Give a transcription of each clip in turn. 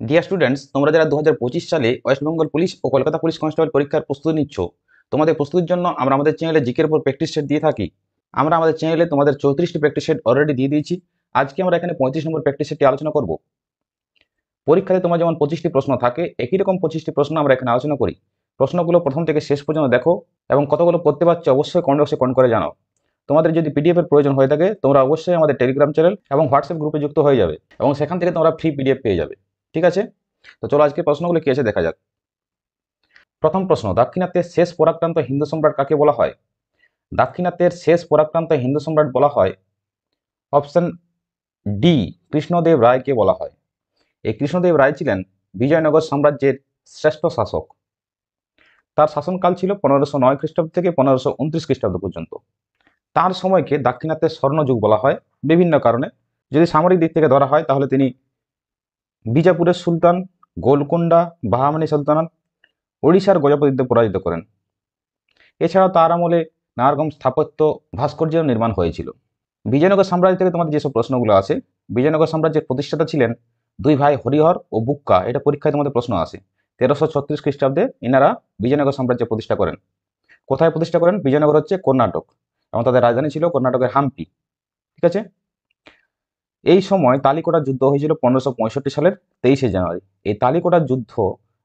Dear students, তোমরা যারা 2025 সালে ওয়েস্ট বেঙ্গল পুলিশ ও কলকাতা পুলিশ কনস্টেবল পরীক্ষার প্রস্তুতি নিচ্ছ, তোমাদের প্রস্তুতির জন্য আমরা আমাদের চ্যানেলে জিকের উপর প্র্যাকটিস সেট দিয়ে থাকি। আমরা আমাদের চ্যানেলে তোমাদের 34টি প্র্যাকটিস সেট অলরেডি দিয়ে দিয়েছি। আজকে আমরা এখানে 35 নম্বর প্র্যাকটিস সেটটি আলোচনা করব। পরীক্ষাতে তোমার যেমন 25টি প্রশ্ন থাকে, একই রকম 25টি প্রশ্ন আমরা এখানে আলোচনা করি। প্রশ্নগুলো প্রথম থেকে শেষ পর্যন্ত দেখো এবং কতগুলো করতে পারছো অবশ্যই কমেন্ট বক্সে কমেন্ট করে জানাও। তোমাদের যদি পিডিএফ এর প্রয়োজন হয়ে থাকে, তোমরা অবশ্যই আমাদের টেলিগ্রাম চ্যানেল এবং হোয়াটসঅ্যাপ গ্রুপে যুক্ত হয়ে যাবে এবং সেখান থেকে তোমরা ফ্রি পিডিএফ পেয়ে যাবে। ঠিক আছে, তো চলো আজকে প্রশ্নগুলো কি আছে দেখা যাক। প্রথম প্রশ্ন, দাক্ষিণাত্যের শেষ পরাক্রান্ত হিন্দু সম্রাট কাকে বলা হয়? দাক্ষিণাত্যের শেষ পরাক্রান্ত হিন্দু সম্রাট বলা হয় অপশন ডি, কৃষ্ণদেব রায়কে বলা হয়। এই কৃষ্ণদেব রায় ছিলেন বিজয়নগর সাম্রাজ্যের শ্রেষ্ঠ শাসক। তার শাসনকাল ছিল 1509 খ্রিস্টাব্দ থেকে 1529 খ্রিস্টাব্দ পর্যন্ত। তার সময়কে দাক্ষিণাত্যের স্বর্ণযুগ বলা হয় বিভিন্ন কারণে। যদি সামরিক দিক থেকে ধরা হয় তাহলে তিনি বিজাপুরের সুলতান, গোলকুন্ডা, বাহামানি সুলতানাত, ওড়িশার গজপতিদের পরাজিত করেন। এছাড়াও তার আমলে নানা রকম স্থাপত্য ভাস্কর্য নির্মাণ হয়েছিল। বিজয়নগর সাম্রাজ্য থেকে তোমাদের যেসব প্রশ্নগুলো আছে, বিজয়নগর সাম্রাজ্যের প্রতিষ্ঠাতা ছিলেন দুই ভাই হরিহর ও বুক্কা। এটা পরীক্ষায় তোমাদের প্রশ্ন আসে। 1336 খ্রিস্টাব্দে ইনারা বিজয়নগর সাম্রাজ্য প্রতিষ্ঠা করেন। কোথায় প্রতিষ্ঠা করেন? বিজয়নগর হচ্ছে কর্ণাটক এবং তাদের রাজধানী ছিল কর্ণাটকের হাম্পি। ঠিক আছে, এই সময় তালিকোটার যুদ্ধ হয়েছিল 1565 সালের 23শে জানুয়ারি। এই তালিকোটার যুদ্ধ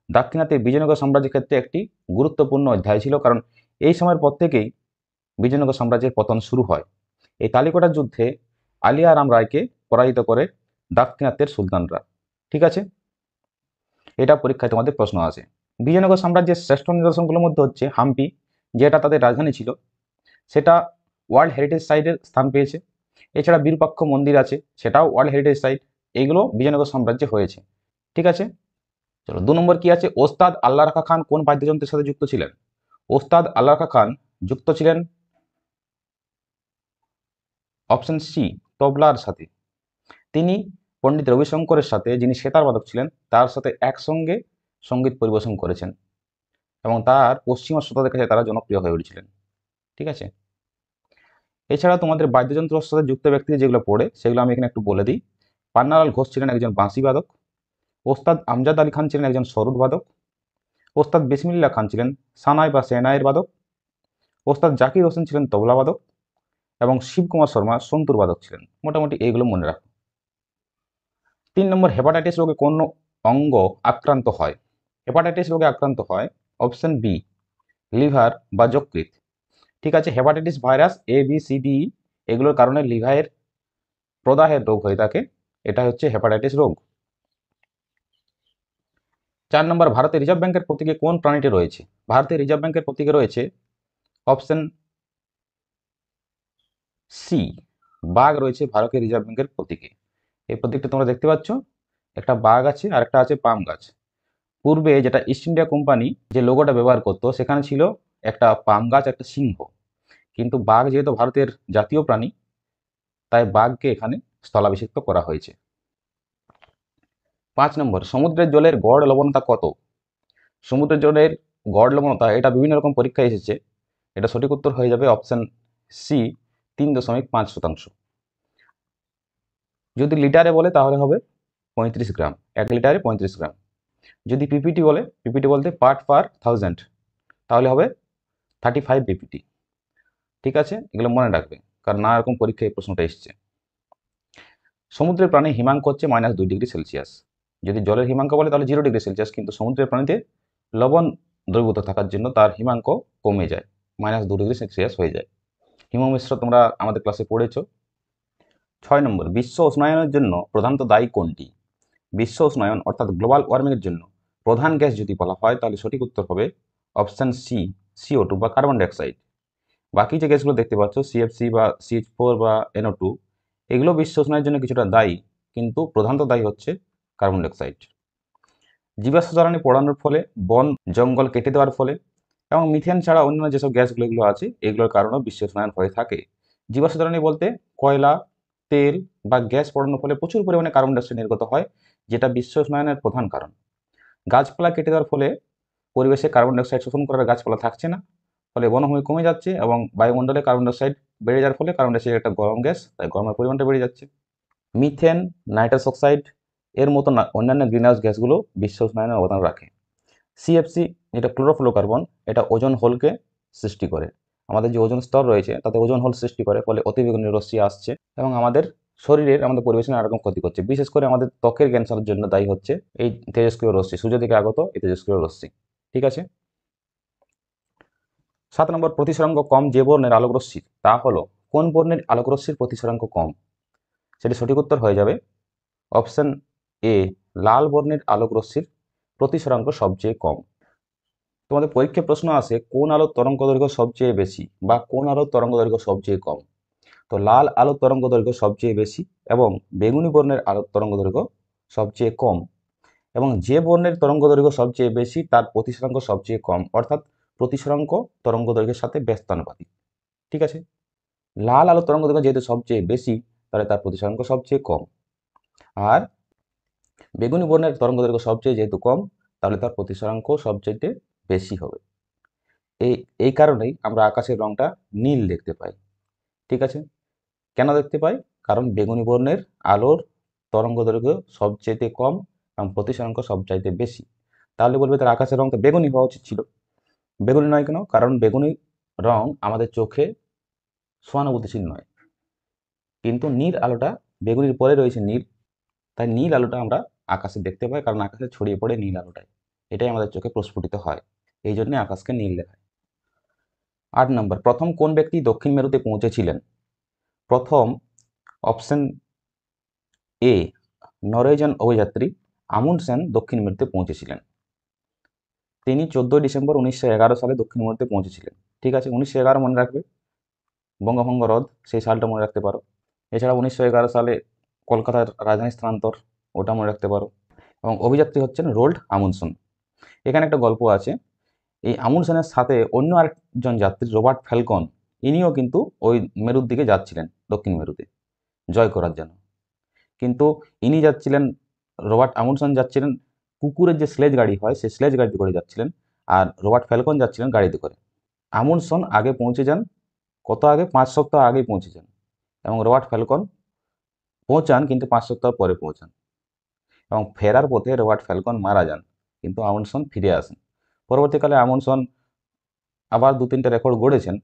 দাক্ষিণাত্যের বিজয়নগর সাম্রাজ্যের ক্ষেত্রে একটি গুরুত্বপূর্ণ অধ্যায় ছিল, কারণ এই সময়ের পর থেকেই বিজয়নগর সাম্রাজ্যের পতন শুরু হয়। এই তালিকোটার যুদ্ধে আলিয়া রাম রায়কে পরাজিত করে দাক্ষিণাত্যের সুলতানরা। ঠিক আছে, এটা পরীক্ষায় তোমাদের প্রশ্ন আছে। বিজয়নগর সাম্রাজ্যের শ্রেষ্ঠ নিদর্শনগুলোর মধ্যে হচ্ছে হাম্পি, যেটা তাদের রাজধানী ছিল, সেটা ওয়ার্ল্ড হেরিটেজ সাইটের স্থান পেয়েছে। এছাড়া বিরূপাক্ষ মন্দির আছে, সেটাও ওয়ার্ল্ড হেরিটেজ সাইট। এগুলো বিজয়নগর সাম্রাজ্যে হয়েছে। ঠিক আছে, চলো 2 নম্বর কি আছে। ওস্তাদ আল্লাহ রাখা খান কোন বাদ্যযন্ত্রের সাথে যুক্ত ছিলেন? ওস্তাদ আল্লাহ রাখা খান যুক্ত ছিলেন অপশন সি, তবলার সাথে। তিনি পণ্ডিত রবিশঙ্করের সাথে, যিনি সেতার বাদক ছিলেন, তার সাথে একসঙ্গে সঙ্গীত পরিবেশন করেছেন এবং তার পশ্চিমা শ্রোতাদের কাছে তারা জনপ্রিয় হয়ে উঠেছিলেন। ঠিক আছে, এছাড়া তোমাদের বাদ্যযন্ত্রের সাথে যুক্ত ব্যক্তি যেগুলো পড়ে সেগুলো আমি এখানে একটু বলে দিই। পান্নালাল ঘোষ ছিলেন একজন বাঁশি বাদক। ওস্তাদ আমজাদ আলী খান ছিলেন একজন সরোদ বাদক। ওস্তাদ বিসমিল্লাহ খান ছিলেন সানাই বা সেনাইয়ের বাদক। ওস্তাদ জাকির হোসেন ছিলেন তবলা বাদক এবং শিবকুমার শর্মা সন্তুর বাদক ছিলেন। মোটামুটি এইগুলো মনে রাখো। 3 নম্বর, হেপাটাইটিস রোগে কোন অঙ্গ আক্রান্ত হয়? হেপাটাইটিস রোগে আক্রান্ত হয় অপশন বি, লিভার বা যকৃৎ। ঠিক আছে, hepatitis virus A B C D এগুলোর কারণে লিভারের প্রদাহের রোগ হয়ে থাকে। এটা হচ্ছে হেপাটাইটিস রোগ। 4 নম্বর, ভারতের রিজার্ভ ব্যাংকের প্রতীকে কোন প্রাণীটি রয়েছে? ভারতের রিজার্ভ ব্যাংকের প্রতীকে রয়েছে অপশন সি, বাঘ রয়েছে ভারতের রিজার্ভ ব্যাংকের প্রতীকে। এই প্রতীকটা তোমরা দেখতে পাচ্ছ, একটা বাঘ আছে আর একটা আছে পাম গাছ। পূর্বে যেটা ইস্ট ইন্ডিয়া কোম্পানি যে লোগোটা ব্যবহার করতো, সেখানে ছিল একটা পাম গাছ, একটা সিংহ। কিন্তু বাঘ যেহেতু ভারতের জাতীয় প্রাণী, তাই বাঘকে এখানে স্থলাভিষিক্ত করা হয়েছে। 5 নম্বর, সমুদ্রের জলের গড় লবণতা কত? সমুদ্রের জলের গড় লবণতা, এটা বিভিন্ন রকম পরীক্ষায় এসেছে। এটা সঠিক উত্তর হয়ে যাবে অপশন সি, 3.5%। যদি লিটারে বলে তাহলে হবে 35 গ্রাম, 1 লিটারে 35 গ্রাম। যদি পিপিটি বলে, পিপিটি বলতে পার্ট পার থাউজেন্ড, তাহলে হবে 35 পিপিটি। ঠিক আছে, এগুলো মনে রাখবে, কারণ নানা রকম পরীক্ষায় এই প্রশ্নটা এসছে। সমুদ্রের প্রাণী হিমাঙ্ক হচ্ছে -2 ডিগ্রি সেলসিয়াস। যদি জলের হিমাঙ্ক বলে তাহলে 0 ডিগ্রি সেলসিয়াস, কিন্তু সমুদ্রের প্রাণীতে লবণ দ্রবীভূত থাকার জন্য তার হিমাঙ্ক কমে যায়, -2 ডিগ্রি সেলসিয়াস হয়ে যায়। হিমমিশ্র তোমরা আমাদের ক্লাসে পড়েছো। 6 নম্বর, বিশ্ব উষ্ণায়নের জন্য প্রধানত দায়ী কোনটি? বিশ্ব উষ্ণায়ন অর্থাৎ গ্লোবাল ওয়ার্মিংয়ের জন্য প্রধান গ্যাস যদি বলা হয় তাহলে সঠিক উত্তর হবে অপশন সি, CO2 বা কার্বন ডাইঅক্সাইড। বাকি যে গ্যাসগুলো দেখতে পাচ্ছ, CFC বা CH4 বা NO2, এগুলো বিশ্ব উষ্ণায়নের জন্য কিছুটা দায়ী, কিন্তু প্রধানত দায়ী হচ্ছে কার্বন ডাইঅক্সাইড। জীবাশ্ম জ্বালানি পোড়ানোর ফলে, বন জঙ্গল কেটে দেওয়ার ফলে এবং মিথেন ছাড়া অন্যান্য যেসব গ্যাসগুলো এগুলো আছে, এগুলোর কারণেও বিশ্ব উষ্ণায়ন হয়ে থাকে। জীবাশ্ম জ্বালানি বলতে কয়লা, তেল বা গ্যাস পোড়ানোর ফলে প্রচুর পরিমাণে কার্বন ডাইঅক্সাইড নির্গত হয়, যেটা বিশ্ব উষ্ণায়নের প্রধান কারণ। গাছপালা কেটে দেওয়ার ফলে পরিবেশে কার্বন ডাইঅক্সাইড শোষণ করার গাছপালা থাকছে না, ফলে বনভূমি কমে যাচ্ছে এবং বায়ুমণ্ডলে কার্বন ডাইঅক্সাইড বেড়ে যাওয়ার ফলে কার্বন ডাইঅক্সাইড একটা গরম গ্যাস, তাই গরমের পরিমাণটা বেড়ে যাচ্ছে। মিথেন, নাইট্রাস অক্সাইড এর মতো অন্যান্য গ্রিনহাউস গ্যাসগুলো বিশ্ব উষ্ণায়নে অবদান রাখে। সিএফসি যেটা ক্লোরোফ্লোরোকার্বন, এটা ওজোন হোলকে সৃষ্টি করে। আমাদের যে ওজোন স্তর রয়েছে তাতে ওজোন হোল সৃষ্টি করে, ফলে অতিবেগুনি রশ্মি আসছে এবং আমাদের শরীরের, আমাদের পরিবেশে নানা রকম ক্ষতি করছে। বিশেষ করে আমাদের ত্বকের ক্যান্সারের জন্য দায়ী হচ্ছে এই তেজস্ক্রিয় রশ্মি, সূর্য থেকে আগত এই তেজস্ক্রিয় রশ্মি। ঠিক আছে। 7 নম্বর, প্রতিসরাঙ্ক কম যে বর্ণের আলোক রশ্মির, তা হলো কোন বর্ণের আলোক রশ্মির প্রতিসরাঙ্ক কম? সেটি সঠিক উত্তর হয়ে যাবে অপশন এ, লাল বর্ণের আলোক রশ্মির প্রতিসরাঙ্ক সবচেয়ে কম। তোমাদের পরীক্ষায় প্রশ্ন আসে কোন আলোর তরঙ্গ দৈর্ঘ্য সবচেয়ে বেশি বা কোন আলোর তরঙ্গ দৈর্ঘ্য সবচেয়ে কম। তো লাল আলোর তরঙ্গ দৈর্ঘ্য সবচেয়ে বেশি এবং বেগুনি বর্ণের আলোর তরঙ্গ দৈর্ঘ্য সবচেয়ে কম। এবং যে বর্ণের তরঙ্গ দৈর্ঘ্য সবচেয়ে বেশি তার প্রতিসরাঙ্ক সবচেয়ে কম, অর্থাৎ প্রতিসরাঙ্ক তরঙ্গ দৈর্ঘ্যের সাথে ব্যস্তানুপাতিক। ঠিক আছে। লাল আলোর তরঙ্গ দৈর্ঘ্য যেহেতু সবচেয়ে বেশি, তাহলে তার প্রতিসরাঙ্ক সবচেয়ে কম। আর বেগুনি বর্ণের তরঙ্গ দৈর্ঘ্য সবচেয়ে যেহেতু কম, তাহলে তার প্রতিসরাঙ্ক সবচেয়ে বেশি হবে। এই কারণেই আমরা আকাশের রংটা নীল দেখতে পাই। ঠিক আছে। কেন দেখতে পাই? কারণ বেগুনি বর্ণের আলোর তরঙ্গ দৈর্ঘ্য সবচেয়ে কম এবং প্রতিসরাঙ্ক সবচাইতে বেশি। তাহলে বলবে তার আকাশের রং তো বেগুনি হওয়া উচিত ছিল। বেগুনি নয় কেন? কারণ বেগুনি রং আমাদের চোখে সহানুভূতিশীল নয়, কিন্তু নীল আলোটা, বেগুনির পরে রয়েছে নীল, তাই নীল আলোটা আমরা আকাশে দেখতে পাই, কারণ আকাশে ছড়িয়ে পড়ে নীল আলোটাই, এটাই আমাদের চোখে প্রস্ফুটিত হয়, এই জন্য আকাশকে নীল দেখায়। 8 নম্বর, প্রথম কোন ব্যক্তি দক্ষিণ মেরুতে পৌঁছেছিলেন? প্রথম অপশন এ, নরওয়েজিয়ান অভিযাত্রী আমুন্ডসেন দক্ষিণ মেরুতে পৌঁছেছিলেন। তিনি 14 ডিসেম্বর 1911 সালে দক্ষিণ মেরুতে পৌঁছেছিলেন। ঠিক আছে, 1911 মনে রাখবে, বঙ্গভঙ্গ রদ, সেই সালটা মনে রাখতে পারো। এছাড়া 1911 সালে কলকাতার রাজধানী স্থানান্তর, ওটা মনে রাখতে পারো। এবং অভিযাত্রী হচ্ছেন রোল্ড আমুন্ডসেন। এখানে একটা গল্প আছে, এই আমুন্ডসেনের সাথে অন্য আরেকজন যাত্রী রবার্ট ফ্যালকন, ইনিও কিন্তু ওই মেরুর দিকে যাচ্ছিলেন, দক্ষিণ মেরুতে জয় করার জন্য। কিন্তু ইনি যাচ্ছিলেন, রবার্ট আমুন্ডসেন যাচ্ছিলেন কুকুরের যে স্লেজ গাড়ি হয় সেই স্লেজ গাড়িতে করে যাচ্ছিলেন, আর রবার্ট ফ্যালকন যাচ্ছিলেন গাড়িতে করে। আমুন্ডসেন আগে পৌঁছে যান, কত আগে? 5 সপ্তাহ আগেই পৌঁছে যান, এবং রবার্ট ফ্যালকন পৌঁছান কিন্তু 5 সপ্তাহ পরে পৌঁছান। এবং ফেরার পথে রবার্ট ফ্যালকন মারা যান, কিন্তু আমুন্ডসেন ফিরে আসেন। পরবর্তীকালে আমুন্ডসেন আবার 2-3টা রেকর্ড গড়েছেন।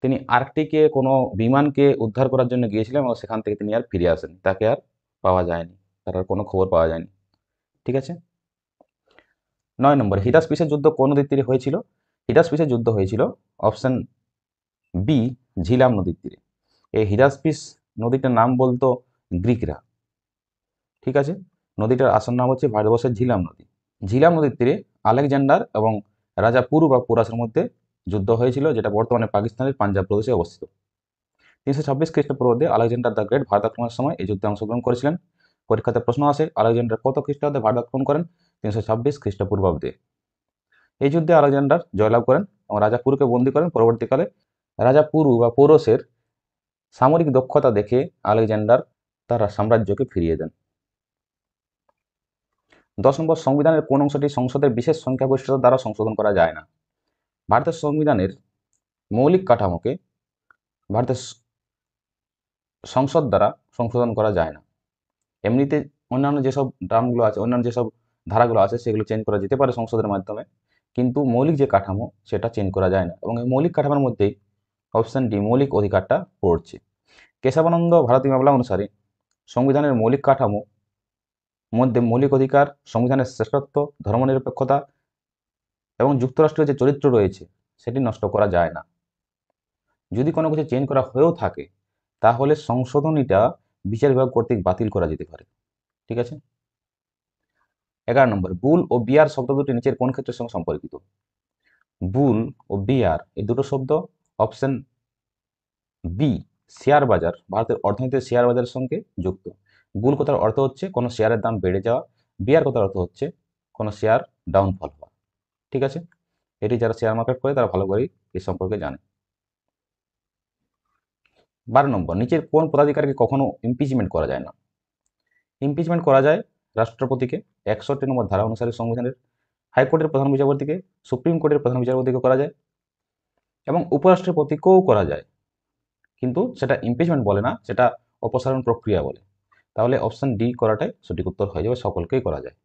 তিনি আর্কটিকে কোনো বিমানকে উদ্ধার করার জন্য গিয়েছিলেন এবং সেখান থেকে তিনি আর ফিরে আসেন, তাকে আর পাওয়া যায়নি, তার আর কোনো খবর পাওয়া যায়নি। ঠিক আছে। 9 নম্বর, হিদাসপিসের যুদ্ধ কোন নদীর তীরে হয়েছিল? হিদাসপিসের যুদ্ধ হয়েছিল অপশন বি, ঝিলাম নদীর তীরে। এই হিদাসপিস নদীটার নাম বলতো গ্রিকরা। ঠিক আছে। নদীটার আসল নাম হচ্ছে ভারতবর্ষের ঝিলাম নদী। ঝিলাম নদীর তীরে আলেকজান্ডার এবং রাজা পুরু বা পোরাসের মধ্যে যুদ্ধ হয়েছিল, যেটা বর্তমানে পাকিস্তানের পাঞ্জাব প্রদেশে অবস্থিত। 326 খ্রিস্টপূর্বাব্দে আলেকজান্ডার দ্য গ্রেট ভারত আক্রমণের সময় এই যুদ্ধে অংশগ্রহণ করেছিলেন। পরীক্ষাতে প্রশ্ন আসে, আলেকজান্ডার কত খ্রিস্টাব্দে ভারত আক্রমণ করেন? 326 খ্রিস্টপূর্বাব্দে। এই যুদ্ধে আলেকজান্ডার জয়লাভ করেন এবং রাজা পুরুকে বন্দী করেন। পরবর্তীকালে রাজা পুরু বা পোরসের সামরিক দক্ষতা দেখে আলেকজান্ডার তার সাম্রাজ্যকে ফিরিয়ে দেন। 10 নম্বর, সংবিধানের কোন অংশটি সংসদের বিশেষ সংখ্যাগরিষ্ঠতা দ্বারা সংশোধন করা যায় না? ভারতের সংবিধানের মৌলিক কাঠামোকে ভারতের সংসদ দ্বারা সংশোধন করা যায় না। এমনিতে অন্যান্য যেসব টার্মগুলো আছে, অন্যান্য যেসব ধারাগুলো আছে, সেগুলো চেঞ্জ করা যেতে পারে সংসদের মাধ্যমে, কিন্তু মৌলিক যে কাঠামো সেটা চেঞ্জ করা যায় না। এবং এই মৌলিক কাঠামোর মধ্যেই অপশন ডি, মৌলিক অধিকারটা পড়ছে। কেশবানন্দ ভারতী মামলা অনুসারে সংবিধানের মৌলিক কাঠামো মধ্যে মৌলিক অধিকার, সংবিধানের শ্রেষ্ঠত্ব, ধর্মনিরপেক্ষতা এবং যুক্তরাষ্ট্রের যে চরিত্র রয়েছে সেটি নষ্ট করা যায় না। যদি কোনো কিছু চেঞ্জ করা হয়েও থাকে তাহলে সংশোধনীটা বিচার বিভাগ কর্তৃক বাতিল করা যেতে পারে। ঠিক আছে। 11 নম্বর, বুল ও বিয়ার শব্দ দুটি নিচের কোন ক্ষেত্রের সঙ্গে সম্পর্কিত? বুল ও বিয়ার এই দুটো শব্দ অপশন বি, শেয়ার বাজার, ভারতের অর্থনীতির শেয়ার বাজারের সঙ্গে যুক্ত। বুল কথার অর্থ হচ্ছে কোনো শেয়ারের দাম বেড়ে যাওয়া, বিয়ার কথার অর্থ হচ্ছে কোনো শেয়ার ডাউনফল হওয়া। ঠিক আছে। এটি যারা শেয়ার মার্কেট করে তারা ভালো করেই এই সম্পর্কে জানে। 12 নম্বর, নিচের কোন পদাধিকারীকে কখনো ইমপিচমেন্ট করা যায় না? ইমপিচমেন্ট করা যায় রাষ্ট্রপতিকে 61 নম্বর ধারা অনুসারে সংবিধানের, হাইকোর্টের প্রধান বিচারপতিকে, সুপ্রিম কোর্টের প্রধান বিচারপতিকে করা যায় এবং উপরাষ্ট্রপতিকেও করা যায়, কিন্তু সেটা ইমপিচমেন্ট বলে না, সেটা অপসারণ প্রক্রিয়া বলে। তাহলে অপশন ডি করাটাই সঠিক উত্তর হয়ে যাবে, সকলকেই করা যায়।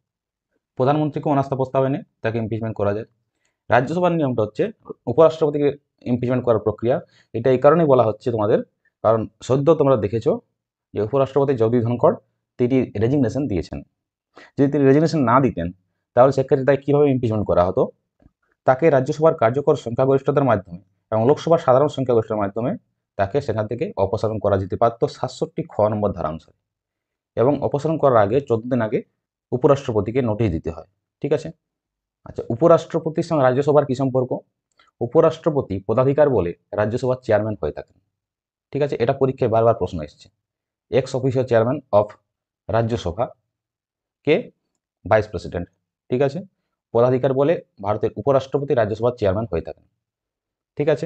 প্রধানমন্ত্রীকে অনাস্থা প্রস্তাব এনে তাকে ইমপিচমেন্ট করা যায়। রাজ্যসভার নিয়মটা হচ্ছে উপরাষ্ট্রপতিকে ইমপিচমেন্ট করার প্রক্রিয়া। এটা এই কারণেই বলা হচ্ছে তোমাদের, কারণ সদ্য তোমরা দেখেছো যে উপরাষ্ট্রপতি জগদীপ ধনখড় তিনি রেজিগনেশন দিয়েছেন। যদি তিনি রেজিগনেশন না দিতেন তাহলে সেক্ষেত্রে তাকে কীভাবে ইমপিচমেন্ট করা হতো? তাকে রাজ্যসভার কার্যকর সংখ্যাগরিষ্ঠতার মাধ্যমে এবং লোকসভার সাধারণ সংখ্যাগরিষ্ঠতার মাধ্যমে তাকে সেখান থেকে অপসারণ করা যেতে পারত 67 খ নম্বর ধারা অনুসারে, এবং অপসারণ করার আগে 14 দিন আগে উপরাষ্ট্রপতিকে নোটিশ দিতে হয়। ঠিক আছে। আচ্ছা, উপরাষ্ট্রপতির সঙ্গে রাজ্যসভার কি সম্পর্ক? উপরাষ্ট্রপতি পদাধিকার বলে রাজ্যসভার চেয়ারম্যান হয়ে থাকেন। ঠিক আছে, এটা পরীক্ষায় বারবার প্রশ্ন এসেছে। X official chairman of Rajya Sabha K? Vice president. ঠিক আছে, পদাধিকার বলে ভারতের উপরাষ্ট্রপতি রাজ্যসভার চেয়ারম্যান হয়ে থাকেন। ঠিক আছে,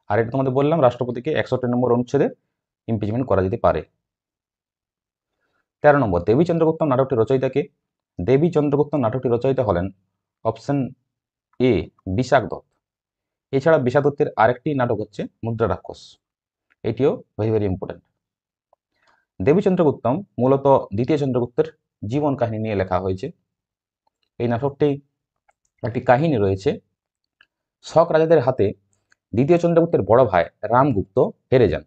আর এটা তোমাদের বললাম রাষ্ট্রপতিকে 61 নম্বর অনুচ্ছেদে ইমপিচমেন্ট করা যেতে পারে। 13 নম্বর, দেবী চন্দ্রগুপ্তম নাটকটির রচয়িতা কে? দেবী চন্দ্রগুপ্তম নাটকটির রচয়িতা হলেন অপশন এ বিশাখ দত্ত। এছাড়া বিশাখ দত্তের আরেকটি নাটক হচ্ছে মুদ্রা রাক্ষস, এটিও ভেরি ভেরি ইম্পর্টেন্ট। দেবী চন্দ্রগুপ্তম মূলত দ্বিতীয় চন্দ্রগুপ্তের জীবন কাহিনী নিয়ে লেখা হয়েছে। এই নাটকটি একটি কাহিনী রয়েছে। শক রাজাদের হাতে দ্বিতীয় চন্দ্রগুপ্তের বড় ভাই রামগুপ্ত হেরে যান,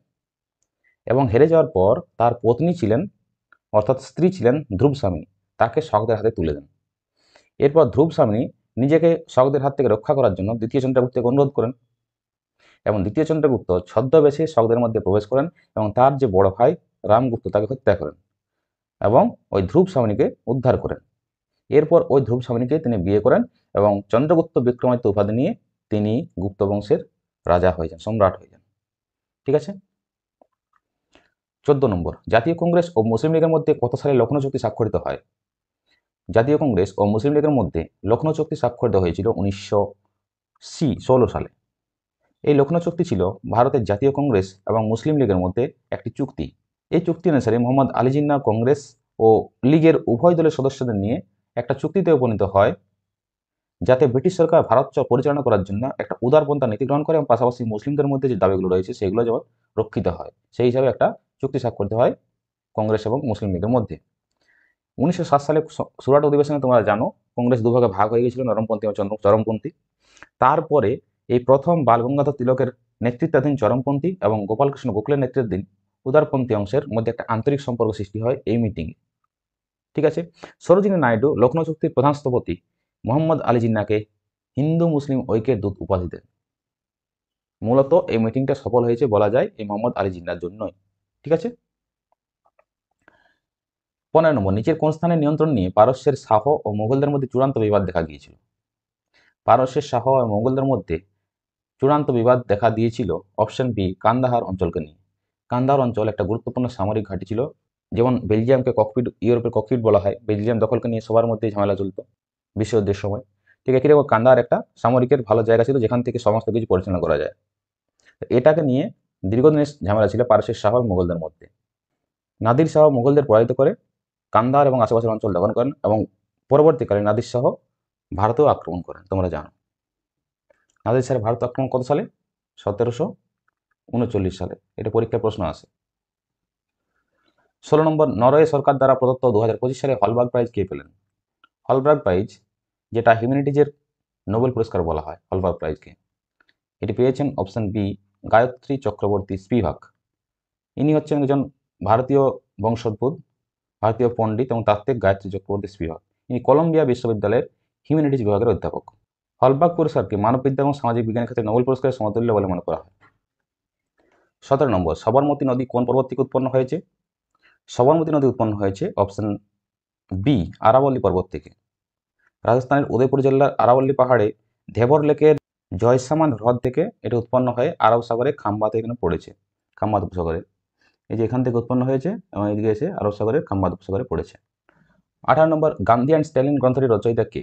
এবং হেরে যাওয়ার পর তার পত্নী ছিলেন, অর্থাৎ স্ত্রী ছিলেন ধ্রুবস্বামিনী, তাকে শকদের হাতে তুলে দেন। এরপর ধ্রুবস্বামিনী নিজেকে শকদের হাত থেকে রক্ষা করার জন্য দ্বিতীয় চন্দ্রগুপ্তকে অনুরোধ করেন, এবং দ্বিতীয় চন্দ্রগুপ্ত ছদ্মবেশে শকদের মধ্যে প্রবেশ করেন এবং তার যে বড় ভাই রামগুপ্ত তাকে হত্যা করেন এবং ওই ধ্রুবস্বামিনীকে উদ্ধার করেন। এরপর ওই ধ্রুবস্বামিনীকে তিনি বিয়ে করেন এবং চন্দ্রগুপ্ত বিক্রমাদিত্য উপাধি নিয়ে তিনি গুপ্ত বংশের রাজা হয়ে যান, সম্রাট হয়ে যান। ঠিক আছে। 14 নম্বর, জাতীয় কংগ্রেস ও মুসলিম লীগের মধ্যে কত সালে লখনৌ চুক্তি স্বাক্ষরিত হয়? জাতীয় কংগ্রেস ও মুসলিম লীগের মধ্যে লখনৌ চুক্তি স্বাক্ষরিত হয়েছিল 1916 সালে। এই লখনৌ চুক্তি ছিল ভারতের জাতীয় কংগ্রেস এবং মুসলিম লীগের মধ্যে একটি চুক্তি। এই চুক্তি অনুসারে মোহাম্মদ আলী জিন্নাহ কংগ্রেস ও লীগের উভয় দলের সদস্যদের নিয়ে একটা চুক্তিতে উপনীত হয়, যাতে ব্রিটিশ সরকার ভারত পরিচালনা করার জন্য একটা উদারপন্থা নীতি গ্রহণ করে এবং পাশাপাশি মুসলিমদের মধ্যে যে দাবিগুলো রয়েছে সেগুলো যেমন রক্ষিত হয়, সেই হিসাবে একটা চুক্তি স্বাক্ষরিত হয় কংগ্রেস এবং মুসলিম লীগের মধ্যে। 1907 সালে সুরাট অধিবেশনে তোমরা জানো কংগ্রেস দুভাগে ভাগ হয়ে গেছিল, নরমপন্থী এবং চরমপন্থী। তারপরে এই প্রথম বালগঙ্গাধর তিলকের নেতৃত্বাধীন চরমপন্থী এবং গোপালকৃষ্ণ গোখলের নেতৃত্বাধীন উদারপন্থী অংশের মধ্যে একটা আন্তরিক সম্পর্ক সৃষ্টি হয় এই মিটিংয়ে। ঠিক আছে। সরোজিনী নাইডু লখনৌ চুক্তির প্রধান স্থপতি মোহাম্মদ আলী জিন্নাহকে হিন্দু মুসলিম ঐক্যের দূত উপাধি দেন। মূলত এই মিটিংটা সফল হয়েছে বলা যায় এই মোহাম্মদ আলী জিন্নাহর জন্যই। ঠিক আছে। 15 নম্বর, নিচের কোন স্থানের নিয়ন্ত্রণ নিয়ে পারস্যের শাহ ও মোগলদের মধ্যে চূড়ান্ত বিবাদ দেখা গিয়েছিল? পারস্যের শাহ ও মোগলদের মধ্যে চূড়ান্ত বিবাদ দেখা দিয়েছিল অপশন বি কান্দাহার অঞ্চলকে নিয়ে। কান্দাহার অঞ্চল একটা গুরুত্বপূর্ণ সামরিক ঘাঁটি ছিল, যেমন বেলজিয়ামকে ককপিট, ইউরোপের ককপিট বলা হয়। বেলজিয়াম দখলকে নিয়ে সবার মধ্যেই ঝামেলা চলতো বিশ্বযুদ্ধের সময়। ঠিক একই রকম কান্দাহার একটা সামরিকের ভালো জায়গা ছিল যেখান থেকে সমস্ত কিছু পরিচালনা করা যায়। এটাকে নিয়ে দীর্ঘদিনের ঝামেলা ছিল পারস্যের শাহ ও মোগলদের মধ্যে। নাদির শাহ মোগলদের পরাজিত করে কান্দাহার এবং আশেপাশের অঞ্চল দখল করেন এবং পরবর্তীকালে নাদির শাহ ভারতেও আক্রমণ করেন, তোমরা জানো। নাদির শাহ ভারত আক্রমণ কত সালে? 1739 সালে। এটা পরীক্ষার প্রশ্ন আসে। 16 নম্বর, নরওয়ে সরকার দ্বারা প্রদত্ত 2025 সালে হলবার্গ প্রাইজ কে পেলেন? হলবার্গ প্রাইজ, যেটা হিউম্যানিটিজের নোবেল পুরস্কার বলা হয় হলবার্গ প্রাইজকে, এটি পেয়েছেন option B Gayatri Chakravorty Spivak. ইনি হচ্ছেন একজন ভারতীয় বংশোদ্ভূত ভারতীয় পণ্ডিত এবং তাত্ত্বিক গায়ত্রী চক্রবর্তী স্পিভাক। ইনি কলম্বিয়া বিশ্ববিদ্যালয়ের হিউম্যানিটিজ বিভাগের অধ্যাপক। হলবার্গ পুরস্কারকে মানববিদ্যা এবং সামাজিক বিজ্ঞানের ক্ষেত্রে নোবেল পুরস্কারের সমতুল্য বলে মনে করা হয়। 17 নম্বর, সবরমতী নদী কোন পর্বত থেকে উৎপন্ন হয়েছে? সবরমতী নদী উৎপন্ন হয়েছে অপশন বি আরাবল্লী পর্বত থেকে। রাজস্থানের উদয়পুর জেলার আরাবল্লী পাহাড়ে ধেবর লেকের জয়সামান হ্রদ থেকে এটা উৎপন্ন হয়ে আরব সাগরে খাম্বাতে এখানে পড়েছে, খাম্বাত উপসাগরে। এই যে এখান থেকে উৎপন্ন হয়েছে এবং এদিকে এসে আরব সাগরের খাম্বাত উপসাগরে পড়েছে। 18 নম্বর, গান্ধী অ্যান্ড স্ট্যালিন গ্রন্থটির রচয়িতা কে?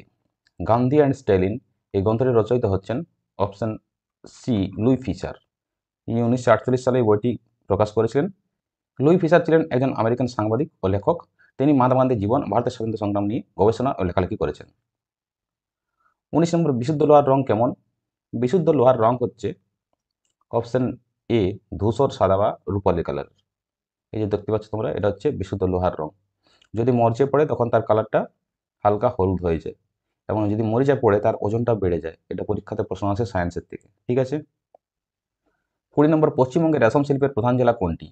গান্ধী অ্যান্ড স্ট্যালিন এই গ্রন্থটির রচয়িতা হচ্ছেন অপশন সি লুই ফিশার। তিনি 1948 সালে এই বইটি প্রকাশ করেছিলেন। লুই ফিশার ছিলেন একজন আমেরিকান সাংবাদিক ও লেখক। তিনি মহাত্মা গান্ধীর জীবন, ভারতের স্বাধীনতা সংগ্রাম নিয়ে গবেষণা ও লেখালেখি করেছেন। 19 নম্বর, বিশুদ্ধ লোহার রং কেমন? বিশুদ্ধ লোহার রং হচ্ছে অপশন এ ধূসর সাদা বা রূপালী কালার। এই যে দেখতে পাচ্ছ তোমরা, এটা হচ্ছে বিশুদ্ধ লোহার রং। যদি মরচে পড়ে তখন তার কালারটা হালকা হলুদ হয়ে যায়, এবং যদি মরিচা পড়ে তার ওজনটা বেড়ে যায়। এটা পরীক্ষাতে প্রশ্ন আসে সায়েন্সের থেকে, ঠিক আছে। 20 নম্বর, পশ্চিমবঙ্গের রেশম শিল্পের প্রধান জেলা কোনটি?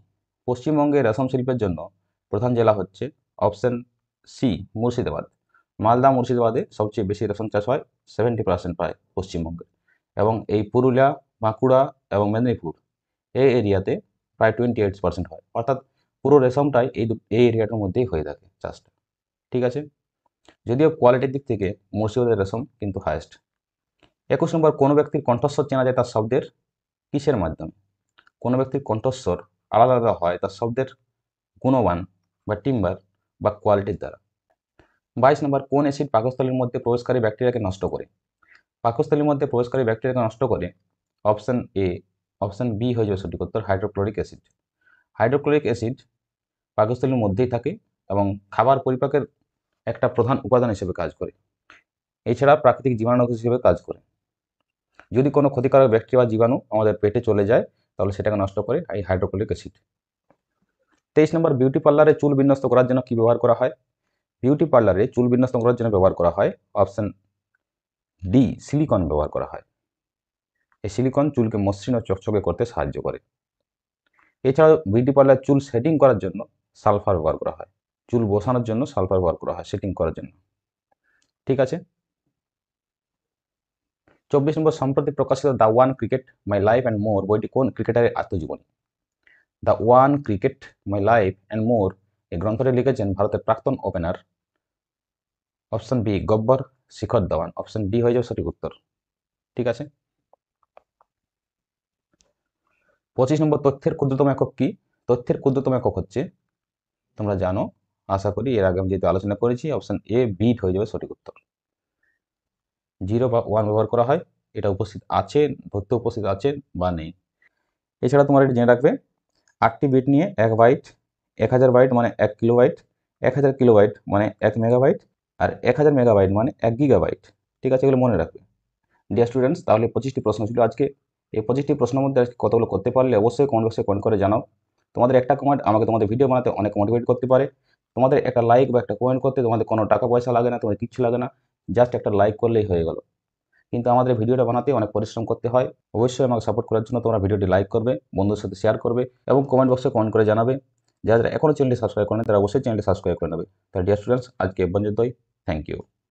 পশ্চিমবঙ্গের রেশম শিল্পের জন্য প্রধান জেলা হচ্ছে অপশন সি, মুর্শিদাবাদ। মালদা মুর্শিদাবাদে সবচেয়ে বেশি রেশম চাষ হয়, 70% প্রায় পশ্চিমবঙ্গে। এবং এই পুরুলিয়া, বাঁকুড়া এবং মেদিনীপুর এই এরিয়াতে প্রায় 28% হয়। অর্থাৎ পুরো রেশমটাই এই এরিয়াটার মধ্যেই হয়ে থাকে চাষটা, ঠিক আছে। যদিও কোয়ালিটির দিক থেকে মুর্শিদাবাদের রেশম কিন্তু হায়েস্ট। 21 নম্বর, কোনো ব্যক্তির কণ্ঠস্বর চেনা যায় তার শব্দের কিসের মাধ্যমে? কোনো ব্যক্তির কণ্ঠস্বর আলাদা আলাদা হয় তার শব্দের গুণমান বা টিম্বার বা কোয়ালিটির দ্বারা। 22 নম্বর, কোন অ্যাসিড পাকস্থলীর মধ্যে প্রবেশকারী ব্যাকটেরিয়াকে নষ্ট করে? পাকস্থলীর মধ্যে প্রবেশকারী ব্যাকটেরিয়াকে নষ্ট করে অপশন এ, অপশন বি হয়ে যাবে সঠিক উত্তর, হাইড্রোক্লোরিক অ্যাসিড। হাইড্রোক্লোরিক অ্যাসিড পাকস্থলীর মধ্যেই থাকে এবং খাবার পরিপাকের একটা প্রধান উপাদান হিসেবে কাজ করে। এছাড়া প্রাকৃতিক জীবাণু হিসেবে কাজ করে। যদি কোনো ক্ষতিকারক ব্যাকটেরিয়া বা জীবাণু আমাদের পেটে চলে যায় তাহলে সেটাকে নষ্ট করে এই হাইড্রোক্লোরিক অ্যাসিড। 23 নম্বর, বিউটি পার্লারে চুল বিন্যস্ত করার জন্য কি ব্যবহার করা হয়? বিউটি পার্লারে চুল বিন্যস্ত করার জন্য ব্যবহার করা হয় অপশন ডি, সিলিকন ব্যবহার করা হয়। এই সিলিকন চুলকে মসৃণ ও চকচকে করতে সাহায্য করে। এছাড়াও বিউটি পার্লারে চুল সেটিং করার জন্য সালফার ব্যবহার করা হয়। চুল বসানোর জন্য সালফার ব্যবহার করা হয় সেটিং করার জন্য, ঠিক আছে। 24 নম্বর, সম্প্রতি প্রকাশিত the one cricket my life and more বইটি কোন ক্রিকেটারের আত্মজীবনী? The one cricket my life and more এই গ্রন্থটি লিখেছেন ভারতের প্রাক্তন opener option B, Gabbar Shikhar Dhawan. Option D হয়ে যাবে সঠিক উত্তর, ঠিক আছে। 25 নম্বর, তথ্যের ক্ষুদ্রতম একক কি? তথ্যের ক্ষুদ্রতম একক হচ্ছে, তোমরা জানো আশা করি, এর আগে আমি যেহেতু আলোচনা করেছি, অপশন এ, বিট হয়ে যাবে সঠিক উত্তর। 0 বা 1 ব্যবহার করা হয়, এটা উপস্থিত আছে, তথ্য উপস্থিত আছে বা নেই। এছাড়া তোমার এটা জেনে রাখবে 8টি বিট নিয়ে 1 বাইট, 1000 বাইট মানে 1 কিলোবাইট, 1000 কিলোবাইট মানে 1 মেগাবাইট, আর 1000 মেগাবাইট মানে 1 গিগাবাইট, ঠিক আছে, এগুলো মনে রাখবে ডিয়ার স্টুডেন্টস। তাহলে 25টি প্রশ্ন ছিল আজকে। এই 25টি প্রশ্নের মধ্যে আজকে কতগুলো করতে পারলে অবশ্যই কমেন্ট বক্সে কমেন্ট করে জানাও। তোমাদের একটা কমেন্ট আমাকে তোমাদের ভিডিও বানাতে অনেক মোটিভেট করতে পারে। তোমাদের একটা লাইক বা একটা কমেন্ট করতে তোমাদের কোনো টাকা পয়সা লাগে না, তোমাদের কিচ্ছু লাগে না, জাস্ট একটা লাইক করলেই হয়ে গেল। কিন্তু আমাদের ভিডিওটা বানাতে অনেক পরিশ্রম করতে হয়। অবশ্যই আমাকে সাপোর্ট করার জন্য তোমরা ভিডিওটি লাইক করবে, বন্ধুদের সাথে শেয়ার করবে এবং কমেন্ট বক্সে কমেন্ট করে জানাবে। যারা এখনও চ্যানেলটি সাবস্ক্রাইব করেন তারা অবশ্যই চ্যানেলটি সাবস্ক্রাইব করে নেবে। তাহলে ডিয়ার স্টুডেন্টস, আজকে এ পর্যন্তই। Thank you.